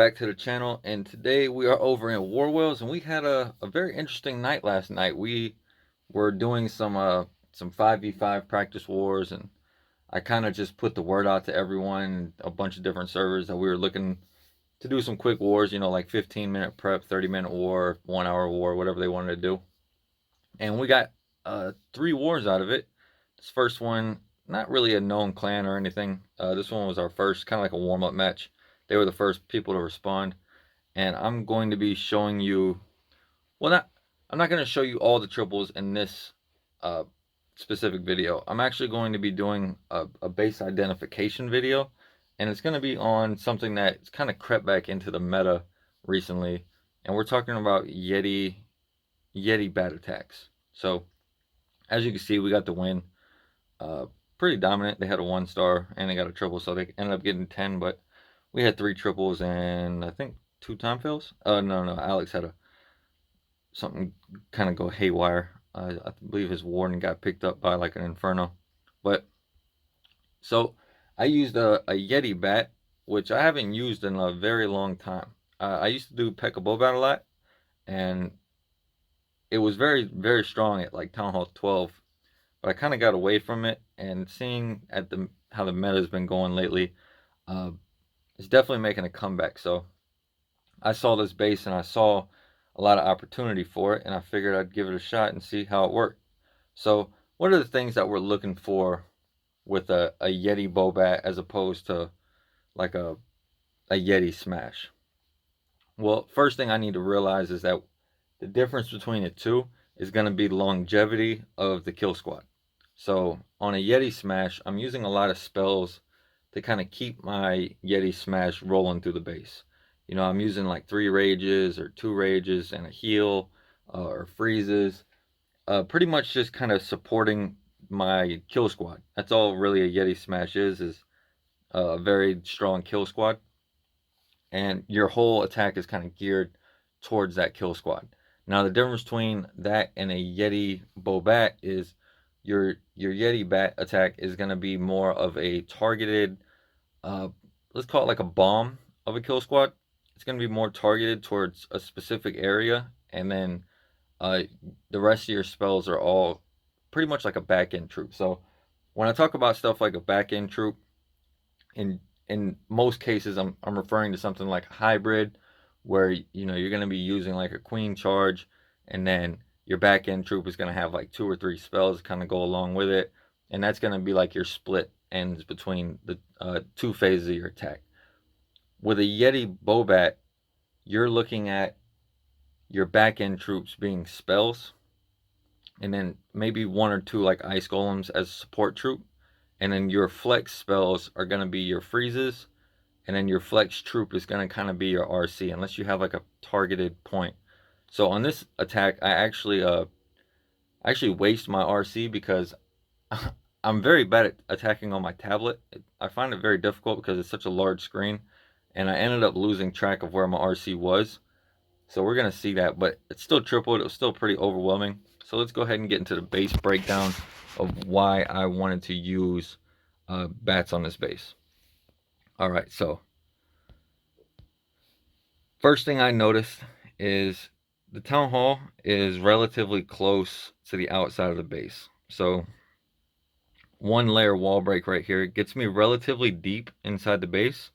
back to the channel, and today we are over in War Wheels, and we had a very interesting night last night. We were doing some 5v5 practice wars, and I kind of just put the word out to everyone, a bunch of different servers, that we were looking to do some quick wars, like 15-minute prep, 30-minute war, 1 hour war, whatever they wanted to do. And we got 3 wars out of it. This first one, not really a known clan or anything. This one was our first, kind of like a warm-up match. They were the first people to respond, and I'm going to be showing you, well, I'm not going to show you all the triples in this uh, specific video. I'm actually going to be doing a base identification video, and it's going to be on something that's kind of crept back into the meta recently, and we're talking about Yeti bat attacks. So as you can see, we got the win. Pretty dominant. They had a 1-star and they got a triple, so they ended up getting 10, but we had 3 triples and I think 2 time fails. No, Alex had something kind of go haywire. I believe his warden got picked up by like an inferno. But so I used a Yeti bat, which I haven't used in a very long time. I used to do bobat a lot, and it was very, very strong at like Town Hall 12. But I kind of got away from it, and seeing at how the meta has been going lately, it's definitely making a comeback. So I saw this base and I saw a lot of opportunity for it, and I figured I'd give it a shot and see how it worked. So what are the things that we're looking for with a Yeti bobat as opposed to like a Yeti smash? Well, first thing I need to realize is that the difference between the two is going to be the longevity of the kill squad. So on a Yeti smash, I'm using a lot of spells to kind of keep my Yeti smash rolling through the base. I'm using like 3 rages or 2 rages and a heal or freezes. Pretty much just kind of supporting my kill squad. That's all really a Yeti smash is a very strong kill squad. And your whole attack is kind of geared towards that kill squad. Now the difference between that and a Yeti bobat is your Yeti bat attack is going to be more of a targeted, let's call it like a bomb of a kill squad. It's going to be more targeted towards a specific area, and then the rest of your spells are all pretty much like a back end troop. So when I talk about stuff like a back end troop, in most cases I'm referring to something like a hybrid, where you're going to be using like a queen charge, and then your back end troop is going to have like 2 or 3 spells to kind of go along with it, and that's going to be like your split ends between the 2 phases of your attack. With a Yeti bobat, you're looking at your back end troops being spells, and then maybe 1 or 2 like ice golems as a support troop, and then your flex spells are going to be your freezes, and then your flex troop is going to kind of be your RC, unless you have like a targeted point. So on this attack, I actually waste my RC because I'm very bad at attacking on my tablet. I find it very difficult because it's such a large screen, and I ended up losing track of where my RC was. So we're going to see that, but it's still tripled. It was still pretty overwhelming. So let's go ahead and get into the base breakdown of why I wanted to use bats on this base. All right, so first thing I noticed is the town hall is relatively close to the outside of the base. So 1 layer wall break right here gets me relatively deep inside the base,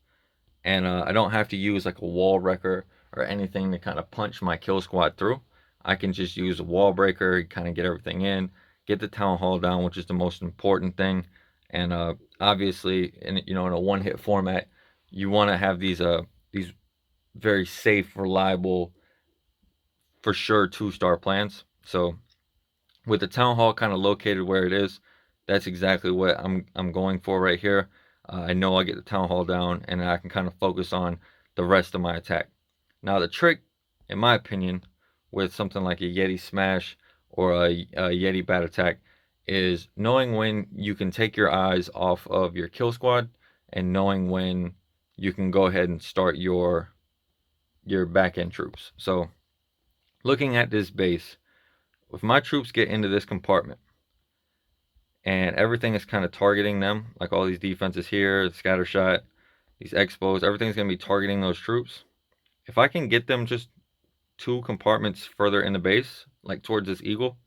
and I don't have to use like a wall wrecker or anything to kind of punch my kill squad through. I can just use a wall breaker, kind of get everything in, get the town hall down, which is the most important thing. And obviously, in a 1-hit format, you want to have these very safe, reliable, for sure 2-star plans. So with the town hall kind of located where it is, that's exactly what I'm going for right here. I know I get the town hall down, and I can kind of focus on the rest of my attack. Now the trick, in my opinion, with something like a Yeti smash or a Yeti bat attack is knowing when you can take your eyes off of your kill squad, and knowing when you can go ahead and start your back end troops. So looking at this base, if my troops get into this compartment and everything is kind of targeting them, like all these defenses here, the scatter shot, these expos, everything's going to be targeting those troops. if I can get them just 2 compartments further in the base, like towards this eagle,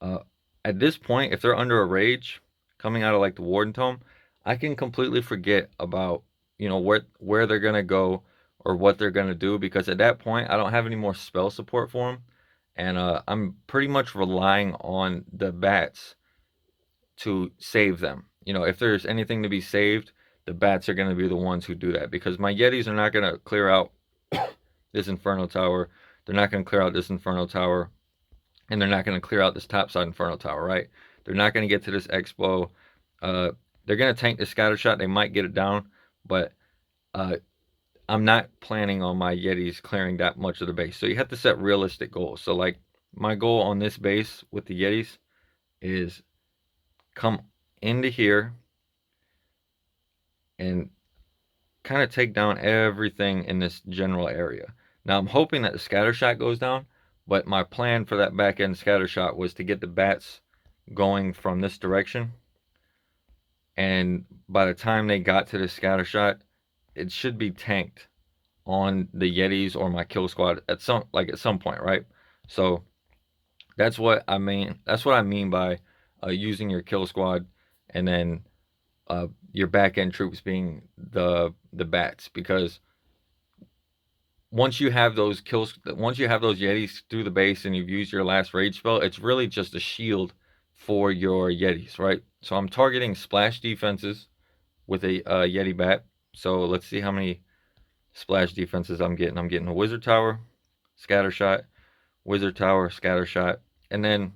uh, at this point, if they're under a rage coming out of like the Warden Tome, I can completely forget about where they're gonna go or what they're gonna do, because at that point I don't have any more spell support for them, and I'm pretty much relying on the bats to save them. If there's anything to be saved, the bats are gonna be the ones who do that, because my Yetis are not gonna clear out this Inferno Tower. They're not gonna clear out this Inferno Tower, and they're not going to clear out this topside Inferno Tower, right? They're not going to get to this Expo. They're going to tank the scatter shot. They might get it down, but uh, I'm not planning on my Yetis clearing that much of the base. So you have to set realistic goals. So like my goal on this base with the Yetis is come into here and kind of take down everything in this general area. Now I'm hoping that the scatter shot goes down, but my plan for that back end scatter shot was to get the bats going from this direction, and by the time they got to the scatter shot, it should be tanked on the Yetis or my kill squad at some point, right? So that's what I mean. That's what I mean by using your kill squad, and then your back end troops being the bats, because once you have those Yetis through the base and you've used your last rage spell, it's really just a shield for your Yetis, right? So I'm targeting splash defenses with a Yeti bat. So let's see how many splash defenses I'm getting. I'm getting a Wizard Tower, Scatter Shot, Wizard Tower, Scatter Shot, and then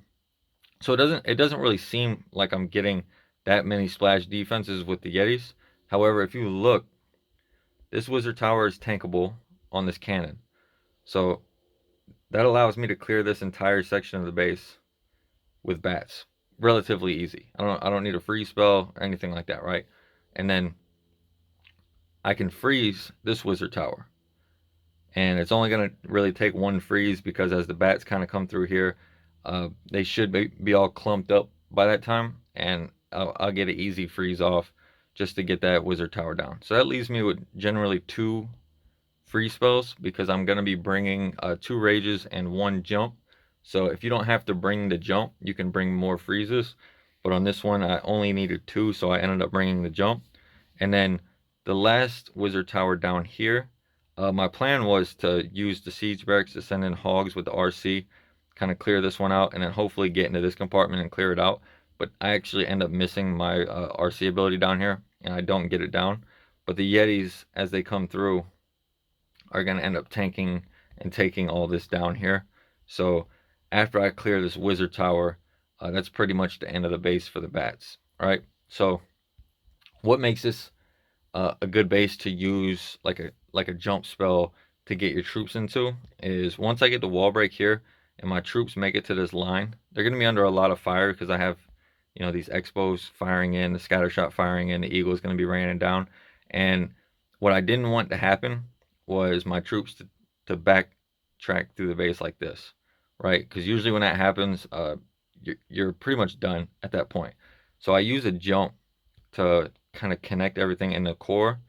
so it doesn't really seem like I'm getting that many splash defenses with the Yetis. However, if you look, this Wizard Tower is tankable on this cannon. So that allows me to clear this entire section of the base with bats relatively easy. I don't need a freeze spell or anything like that, right? And then I can freeze this Wizard Tower. And it's only going to really take one freeze, because as the bats kind of come through here, they should be all clumped up by that time, and I'll get an easy freeze off just to get that Wizard Tower down. So that leaves me with generally 2 free spells, because I'm going to be bringing 2 rages and 1 jump. So if you don't have to bring the jump, you can bring more freezes. But on this one, I only needed 2, so I ended up bringing the jump. And then the last Wizard Tower down here, my plan was to use the Siege Barracks to send in hogs with the RC, kind of clear this one out, and then hopefully get into this compartment and clear it out. But I actually end up missing my RC ability down here, and I don't get it down. But the Yetis, as they come through, are going to end up tanking and taking all this down here. So after I clear this Wizard Tower, that's pretty much the end of the base for the bats. All right. So what makes this a good base to use like a jump spell to get your troops into is, once I get the wall break here and my troops make it to this line, they're going to be under a lot of fire, because I have these Expos firing in, the scatter shot firing in, the Eagle is going to be raining down. And what I didn't want to happen was my troops to backtrack through the base like this, right? Because usually when that happens, you're pretty much done at that point. So I use a jump to kind of connect everything in the core,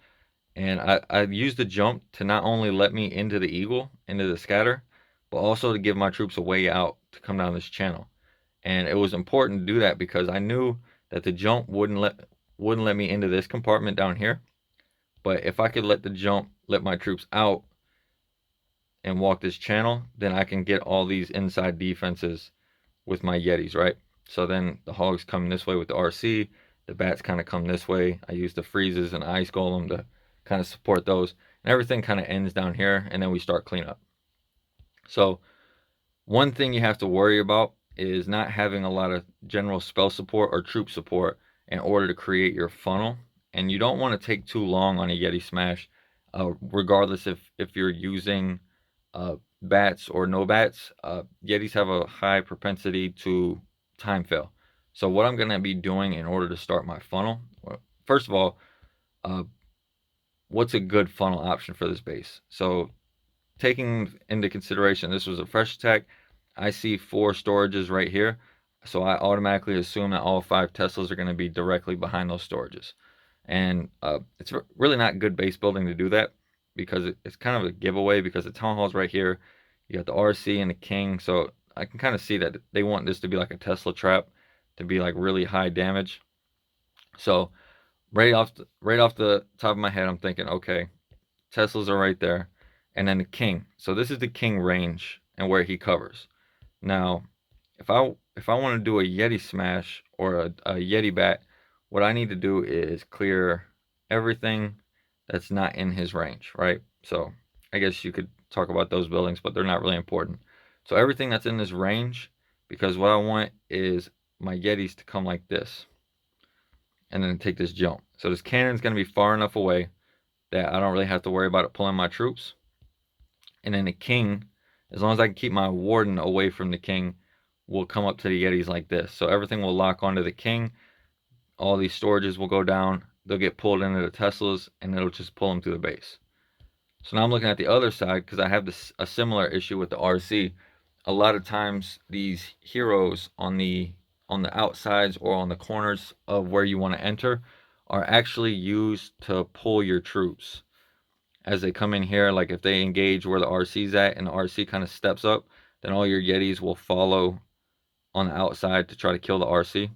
and I used the jump to not only let me into the Eagle, into the scatter, but also to give my troops a way out to come down this channel. And it was important to do that, because I knew that the jump wouldn't let me into this compartment down here. But if I could let the jump let my troops out and walk this channel, then I can get all these inside defenses with my Yetis, right? So then the hogs come this way with the RC, the bats kind of come this way. I use the freezes and ice golem to kind of support those, and everything kind of ends down here, and then we start cleanup. So one thing you have to worry about is not having a lot of general spell support or troop support in order to create your funnel. And you don't want to take too long on a Yeti smash, regardless if you're using bats or no bats. Yetis have a high propensity to time fail. So what I'm going to be doing in order to start my funnel, well, first of all, what's a good funnel option for this base? So taking into consideration this was a fresh attack, I see 4 storages right here. So I automatically assume that all 5 Teslas are going to be directly behind those storages. And it's really not good base building to do that, because it's kind of a giveaway because the Town Hall's right here. You got the RC and the King, so I can kind of see that they want this to be like a Tesla trap, to be like really high damage. So right off the top of my head, I'm thinking, okay, Teslas are right there, and then the King. So this is the King range and where he covers. Now, if I want to do a Yeti smash or a Yeti bat, what I need to do is clear everything that's not in his range, right? So I guess you could talk about those buildings, but they're not really important. So everything that's in this range, because what I want is my Yetis to come like this, and then take this jump. So this cannon's going to be far enough away that I don't really have to worry about it pulling my troops. And then the King, as long as I can keep my Warden away from the King, will come up to the Yetis like this. So everything will lock onto the King. All these storages will go down. They'll get pulled into the Teslas, and it'll just pull them to the base. So now I'm looking at the other side because I have a similar issue with the RC. A lot of times these heroes on the outsides or on the corners of where you want to enter are actually used to pull your troops as they come in here. Like if they engage where the RC's at and the RC kind of steps up, then all your Yetis will follow on the outside to try to kill the RC.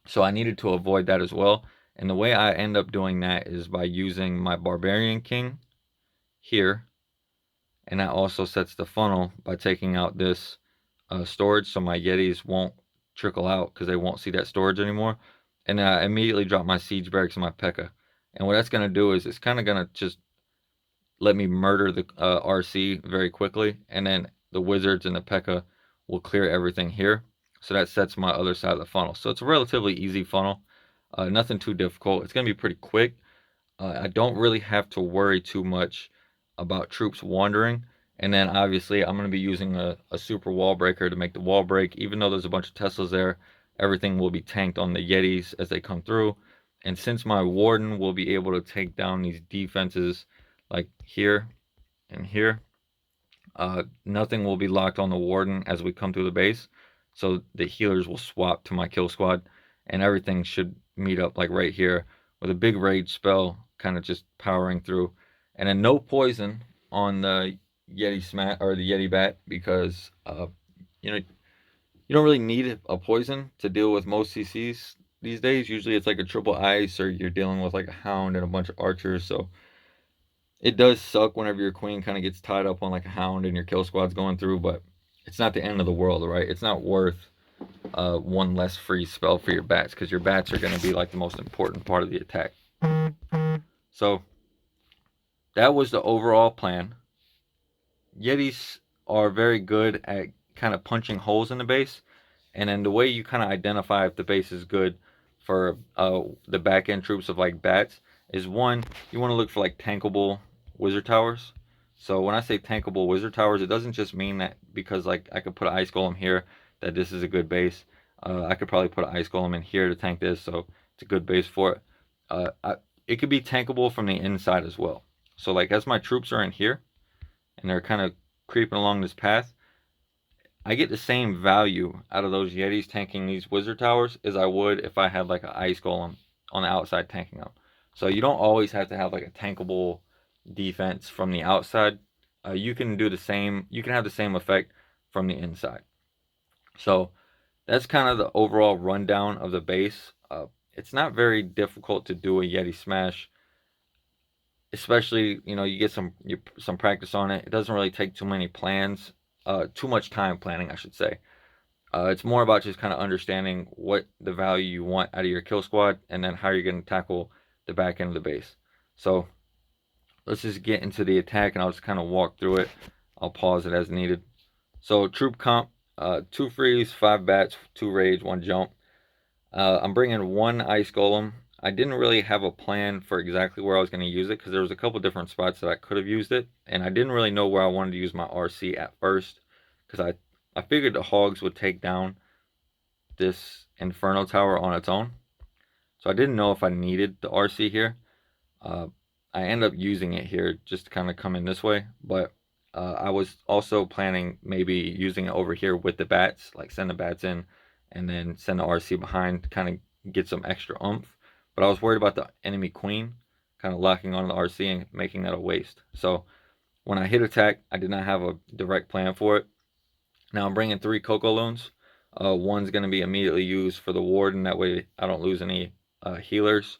So I needed to avoid that as well. And the way I end up doing that is by using my Barbarian King here. And that also sets the funnel by taking out this storage so my Yetis won't trickle out because they won't see that storage anymore. And then I immediately drop my Siege Barracks and my P.E.K.K.A. And what that's going to do is it's kind of going to just let me murder the RC very quickly. And then the Wizards and the P.E.K.K.A. will clear everything here. So that sets my other side of the funnel. So it's a relatively easy funnel. Nothing too difficult. It's going to be pretty quick. I don't really have to worry too much about troops wandering. And then obviously I'm going to be using a super wall breaker to make the wall break. Even though there's a bunch of Teslas there, everything will be tanked on the Yetis as they come through. And since my Warden will be able to take down these defenses like here and here, nothing will be locked on the Warden as we come through the base. So the healers will swap to my kill squad, and everything should meet up like right here with a big rage spell kind of just powering through. And then no poison on the Yeti smash or the Yeti bat because you know, you don't really need a poison to deal with most CCs these days. Usually it's like a triple ice or you're dealing with like a hound and a bunch of archers. So it does suck whenever your queen kind of gets tied up on like a hound and your kill squad's going through, but it's not the end of the world, right? It's not worth one less free spell for your bats because your bats are going to be like the most important part of the attack. So that was the overall plan. Yetis are very good at kind of punching holes in the base, and then the way you kind of identify if the base is good for the back end troops of like bats is one, you want to look for like tankable wizard towers. So when I say tankable wizard towers, it doesn't just mean that because like I could put an ice golem here that this is a good base. I could probably put an ice golem in here to tank this, so it's a good base for it. It could be tankable from the inside as well. So like as my troops are in here and they're kind of creeping along this path, I get the same value out of those Yetis tanking these wizard towers as I would if I had like an ice golem on the outside tanking them. So you don't always have to have like a tankable defense from the outside. You can do the same. You can have the same effect from the inside. So that's kind of the overall rundown of the base. It's not very difficult to do a Yeti smash, especially you get some practice on it. It doesn't really take too many plans, too much time planning, I should say. It's more about just kind of understanding what the value you want out of your kill squad and then how you're going to tackle the back end of the base. So let's just get into the attack and I'll just kind of walk through it. I'll pause it as needed. So troop comp, 2 freeze, 5 bats, 2 rage, 1 jump. I'm bringing 1 ice golem. I didn't really have a plan for exactly where I was going to use it because there was a couple different spots that I could have used it, and I didn't really know where I wanted to use my RC at first because I figured the hogs would take down this Inferno Tower on its own. So I didn't know if I needed the RC here. I end up using it here just to kind of come in this way, but I was also planning maybe using it over here with the bats, like send the bats in and then send the RC behind to kind of get some extra oomph. But I was worried about the enemy queen kind of locking on the RC and making that a waste. So when I hit attack, I did not have a direct plan for it. Now I'm bringing 3 Coco Loons. One's going to be immediately used for the warden, that way I don't lose any healers.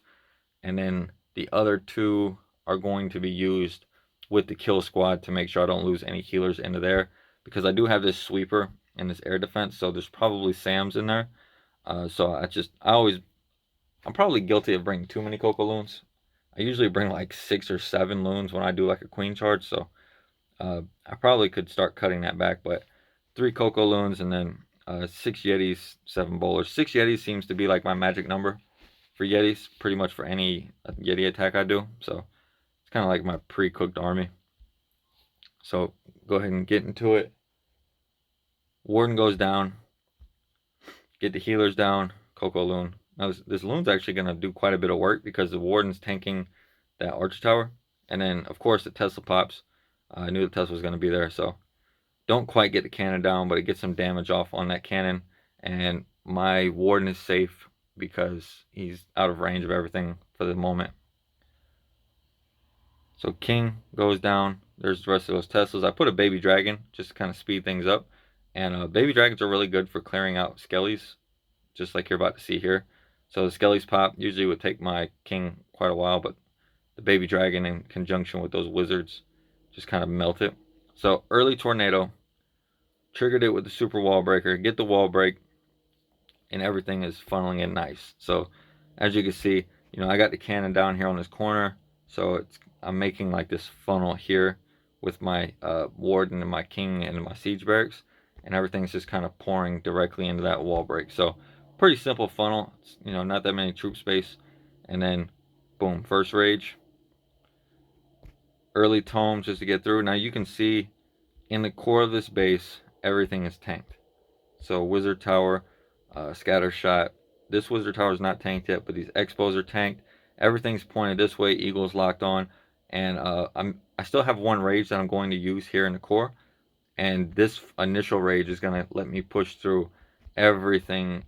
And then the other 2 are going to be used with the kill squad to make sure I don't lose any healers into there, because I do have this sweeper and this air defense, so there's probably SAMs in there. So I'm probably guilty of bringing too many Coco Loons. I usually bring like 6 or 7 loons when I do like a queen charge, so I probably could start cutting that back. But 3 Coco Loons and then 6 Yetis, 7 bowlers. 6 Yetis seems to be like my magic number for Yetis, pretty much for any Yeti attack I do. So it's kind of like my pre-cooked army. So go ahead and get into it. Warden goes down. Get the healers down. Coco Loon. Now this Loon's actually going to do quite a bit of work because the Warden's tanking that Archer Tower. And then, of course, the Tesla pops. I knew the Tesla was going to be there, so don't quite get the cannon down, but it gets some damage off on that cannon. And my Warden is safe because he's out of range of everything for the moment. So King goes down. There's the rest of those Teslas. I put a baby dragon just to kind of speed things up. And baby dragons are really good for clearing out skellies, just like you're about to see here. So the skellies pop usually would take my King quite a while, but the baby dragon in conjunction with those wizards just kind of melt it. So early tornado, triggered it with the super wall breaker, get the wall break, and everything is funneling in nice. So as you can see, I got the cannon down here on this corner, so I'm making like this funnel here with my warden and my king and my siege barracks, and everything's just kind of pouring directly into that wall break. So pretty simple funnel. It's, not that many troop space, and then boom, first rage. Early tomes just to get through. Now you can see in the core of this base, everything is tanked. So wizard tower, scatter shot. This wizard tower is not tanked yet, but these expos are tanked. Everything's pointed this way. Eagle's locked on, and I still have 1 rage that I'm going to use here in the core, and this initial rage is going to let me push through everything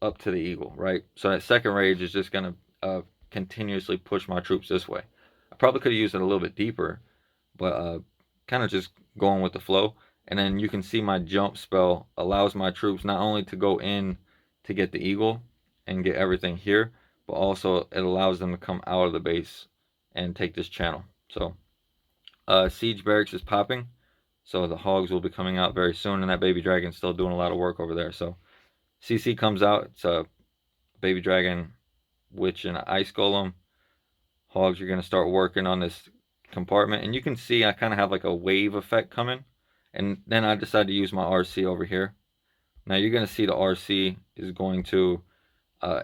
up to the eagle, right? So that second rage is just going to continuously push my troops this way. I probably could have used it a little bit deeper, but kind of just going with the flow. And then you can see my jump spell allows my troops not only to go in to get the eagle and get everything here, but also it allows them to come out of the base and take this channel. So siege barracks is popping, so the hogs will be coming out very soon, and that baby dragon's still doing a lot of work over there. So CC comes out. It's a baby dragon, witch, and an ice golem. Hogs are going to start working on this compartment, and you can see I kind of have like a wave effect coming, and then I decided to use my RC over here. Now you're going to see the RC is going to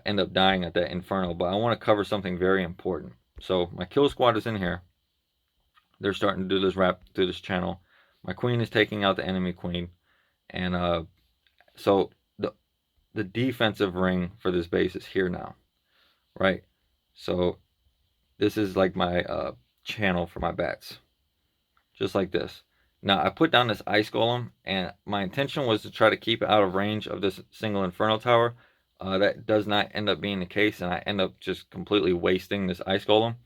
end up dying at that inferno, but I want to cover something very important. So my kill squad is in here. They're starting to do this wrap through this channel. My queen is taking out the enemy queen, and so the defensive ring for this base is here now, right? So this is like my channel for my bats, just like this. Now I put down this ice golem, and my intention was to try to keep it out of range of this single inferno tower. That does not end up being the case, and I end up just completely wasting this ice golem.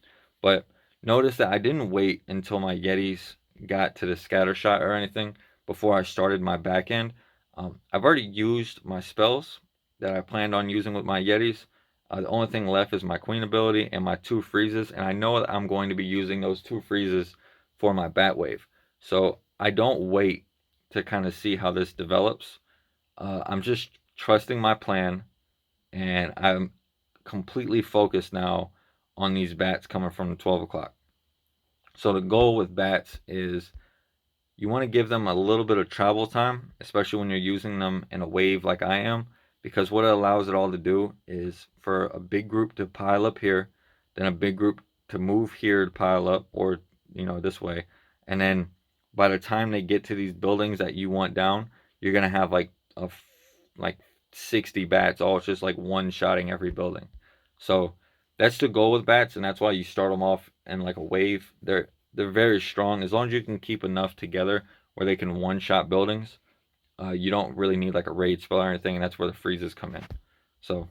But notice that I didn't wait until my Yetis got to the scatter shot or anything before I started my back end. I've already used my spells that I planned on using with my Yetis. The only thing left is my queen ability and my 2 freezes, and I know that I'm going to be using those 2 freezes for my bat wave. So I don't wait to kind of see how this develops. I'm just trusting my plan, and I'm completely focused now on these bats coming from the 12 o'clock. So the goal with bats is you want to give them a little bit of travel time, especially when you're using them in a wave like I am, because what it allows it all to do is for a big group to pile up here, then a big group to move here to pile up, or this way, and then by the time they get to these buildings that you want down, you're gonna have like 60 bats all just like one-shotting every building. So that's the goal with bats, and that's why you start them off in like a wave. They're very strong as long as you can keep enough together where they can one-shot buildings. You don't really need like a raid spell or anything, and that's where the freezes come in. So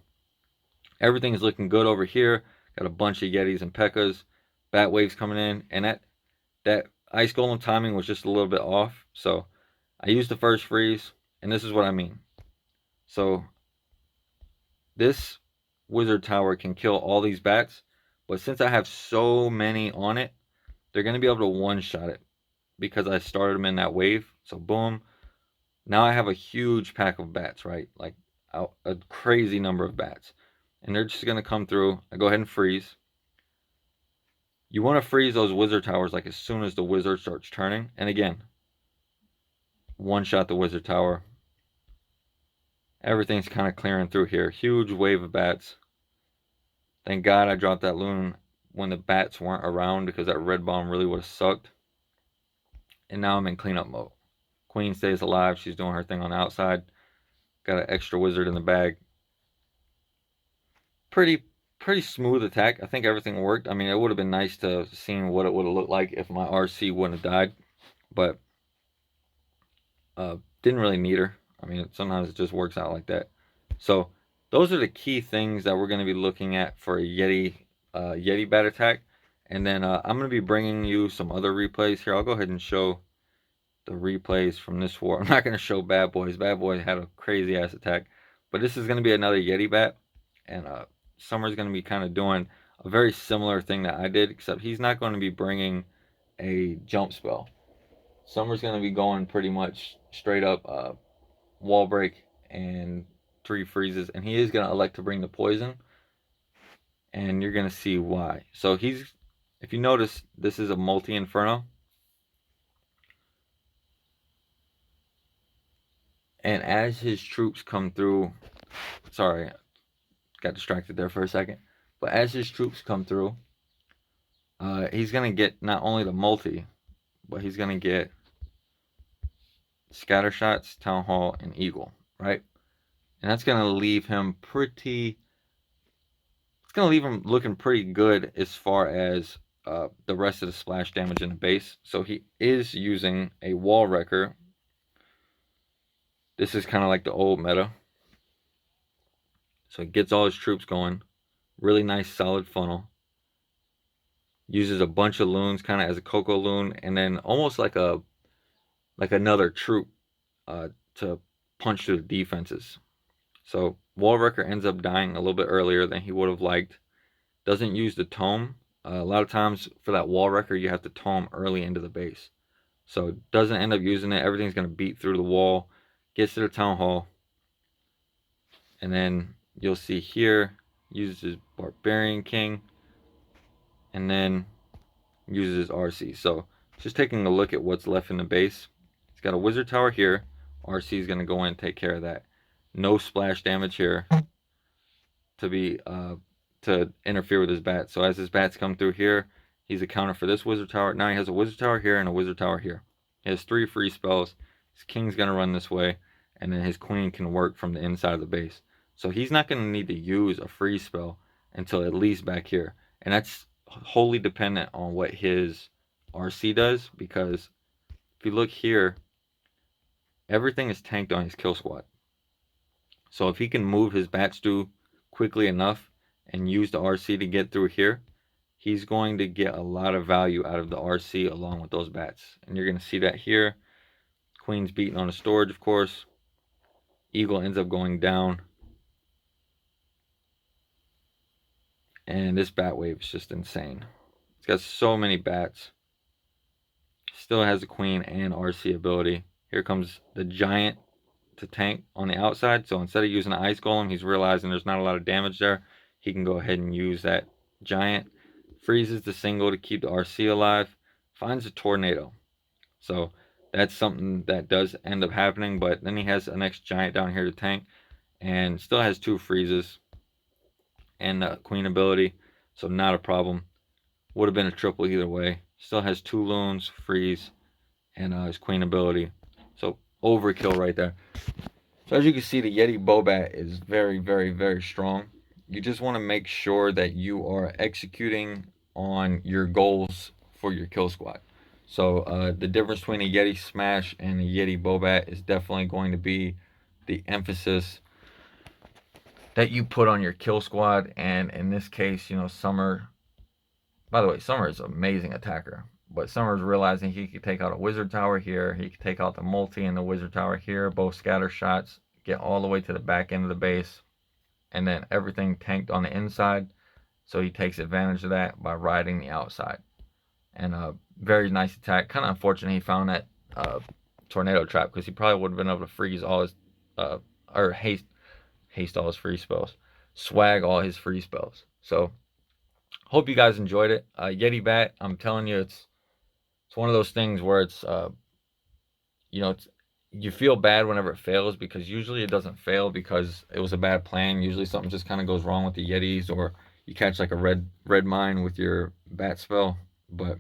everything is looking good over here. Got a bunch of Yetis and P.E.K.K.A.s, bat waves coming in, and that ice golem timing was just a little bit off. So I used the first freeze, and this is what I mean. So this wizard tower can kill all these bats, but since I have so many on it, they're going to be able to one-shot it because I started them in that wave. So boom, now I have a huge pack of bats, right? Like a crazy number of bats. And they're just going to come through. I go ahead and freeze. You want to freeze those wizard towers like as soon as the wizard starts turning. And again, one shot the wizard tower. Everything's kind of clearing through here. Huge wave of bats. Thank God I dropped that loon when the bats weren't around because that red bomb really would have sucked. And now I'm in cleanup mode. Queen stays alive. She's doing her thing on the outside. Got an extra wizard in the bag. Pretty smooth attack. I think everything worked. I mean, it would have been nice to have seen what it would have looked like if my RC wouldn't have died. But didn't really need her. I mean, sometimes it just works out like that. So those are the key things that we're going to be looking at for a Yeti bat attack. And then I'm going to be bringing you some other replays here. I'll go ahead and show the replays from this war. I'm not going to show Bad Boys. Bad Boy had a crazy ass attack. But this is going to be another Yeti bat. And Summer's going to be kind of doing a very similar thing that I did, except he's not going to be bringing a jump spell. Summer's going to be going pretty much straight up wall break and 3 freezes, and he is going to elect to bring the poison, and you're going to see why. So if you notice, this is a multi-inferno, and as his troops come through, sorry, got distracted there for a second, but as his troops come through, he's going to get not only the multi, but he's going to get scatter shots, town hall, and eagle, right? And that's going to leave him looking pretty good as far as the rest of the splash damage in the base. So he is using a wall wrecker. This is kind of like the old meta. So he gets all his troops going. Really nice solid funnel. Uses a bunch of loons kind of as a cocoa loon, and then almost like another troop to punch through the defenses. So wall wrecker ends up dying a little bit earlier than he would have liked. Doesn't use the tome. A lot of times for that wall wrecker, you have to tome early into the base. So doesn't end up using it. Everything's going to beat through the wall. Gets to the town hall. And then you'll see here, uses his Barbarian King. And then uses his RC. So just taking a look at what's left in the base. He's got a Wizard Tower here. RC is going to go in and take care of that. No splash damage here to interfere with his bats. So as his bats come through here, he's accounted for this Wizard Tower. Now he has a Wizard Tower here and a Wizard Tower here. He has 3 free spells. His King's going to run this way, and then his Queen can work from the inside of the base. So he's not going to need to use a free spell until at least back here. And that's wholly dependent on what his RC does, because if you look here, everything is tanked on his kill squad. So if he can move his bats through quickly enough and use the RC to get through here, he's going to get a lot of value out of the RC along with those bats. And you're going to see that here. Queen's beating on the storage, of course. Eagle ends up going down. And this bat wave is just insane. It's got so many bats. Still has the Queen and RC ability. Here comes the Giant to tank on the outside. So instead of using the Ice Golem, he's realizing there's not a lot of damage there. He can go ahead and use that Giant. Freezes the single to keep the RC alive. Finds a Tornado. So that's something that does end up happening. But then he has the next Giant down here to tank. And still has 2 freezes. And the Queen ability. So not a problem. Would have been a triple either way. Still has 2 loons, freeze, and his Queen ability. So overkill right there. So as you can see, the Yeti bobat is very, very, very strong. You just want to make sure that you are executing on your goals for your kill squad. So the difference between a Yeti smash and a Yeti bobat is definitely going to be the emphasis that you put on your kill squad. And in this case, Summer By the way, Summer is an amazing attacker, but Summer's realizing he could take out a wizard tower here, he could take out the multi and the wizard tower here, both scatter shots, get all the way to the back end of the base, and then everything tanked on the inside. So he takes advantage of that by riding the outside. And very nice attack. Kind of unfortunate he found that tornado trap because he probably would have been able to freeze all his uh, or haste all his free spells, swag all his free spells. So hope you guys enjoyed it. Yeti bat, I'm telling you, it's one of those things where it's it's you feel bad whenever it fails because usually it doesn't fail because it was a bad plan. Usually something just kind of goes wrong with the Yetis or you catch like a red mine with your bat spell. But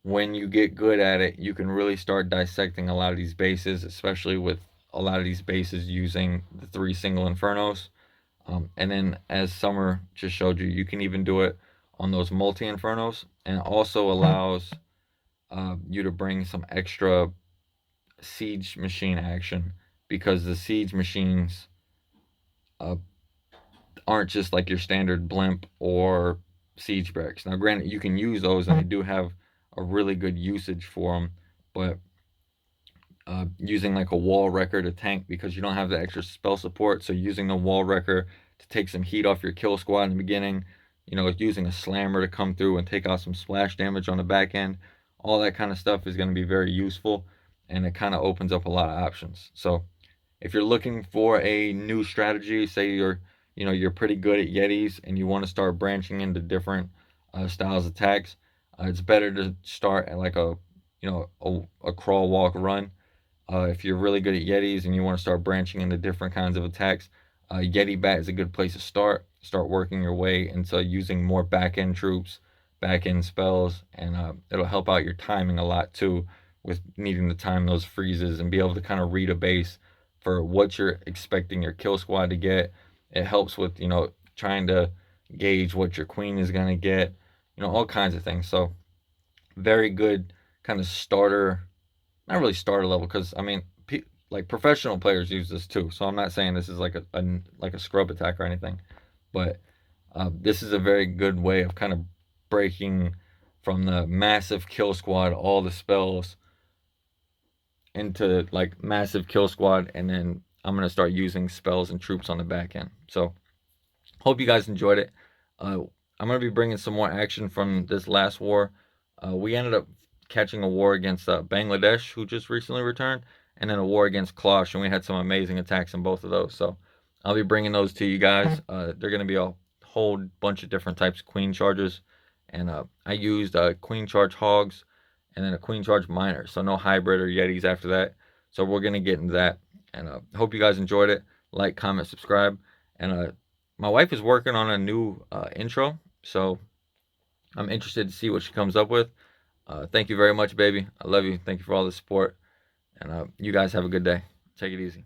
when you get good at it, you can really start dissecting a lot of these bases, especially with a lot of these bases using the 3 single infernos. And then, as Summer just showed you, you can even do it on those multi infernos, and it also allows you to bring some extra siege machine action because the siege machines uh, aren't just like your standard blimp or siege barracks. Now, granted, you can use those, and they do have a really good usage for them, but using like a wall wrecker to tank because you don't have the extra spell support. So using the wall wrecker to take some heat off your kill squad in the beginning, using a slammer to come through and take out some splash damage on the back end, all that kind of stuff is going to be very useful, and it kind of opens up a lot of options. So if you're looking for a new strategy, say you're pretty good at Yetis and you want to start branching into different styles of attacks, it's better to start at like a crawl walk run. If you're really good at Yetis and you want to start branching into different kinds of attacks, Yeti Bat is a good place to start. Start working your way into using more back end troops, back end spells, and it'll help out your timing a lot too, with needing to time those freezes and be able to kind of read a base for what you're expecting your kill squad to get. It helps with trying to gauge what your queen is gonna get, all kinds of things. So very good kind of starter, not really starter level because I mean like professional players use this too. So I'm not saying this is like a scrub attack or anything, but this is a very good way of kind of breaking from the massive kill squad, all the spells into like massive kill squad, and then I'm gonna start using spells and troops on the back end. So hope you guys enjoyed it. I'm gonna be bringing some more action from this last war. We ended up catching a war against Bangladesh, who just recently returned, and then a war against Klosh, and we had some amazing attacks in both of those. So I'll be bringing those to you guys. They're gonna be a whole bunch of different types of queen charges, and I used queen charge hogs and then a queen charge miner. So no hybrid or Yetis after that. So we're gonna get into that, and hope you guys enjoyed it. Like, comment, subscribe, and my wife is working on a new intro, so I'm interested to see what she comes up with. Thank you very much, baby. I love you. Thank you for all the support, and you guys have a good day. Take it easy.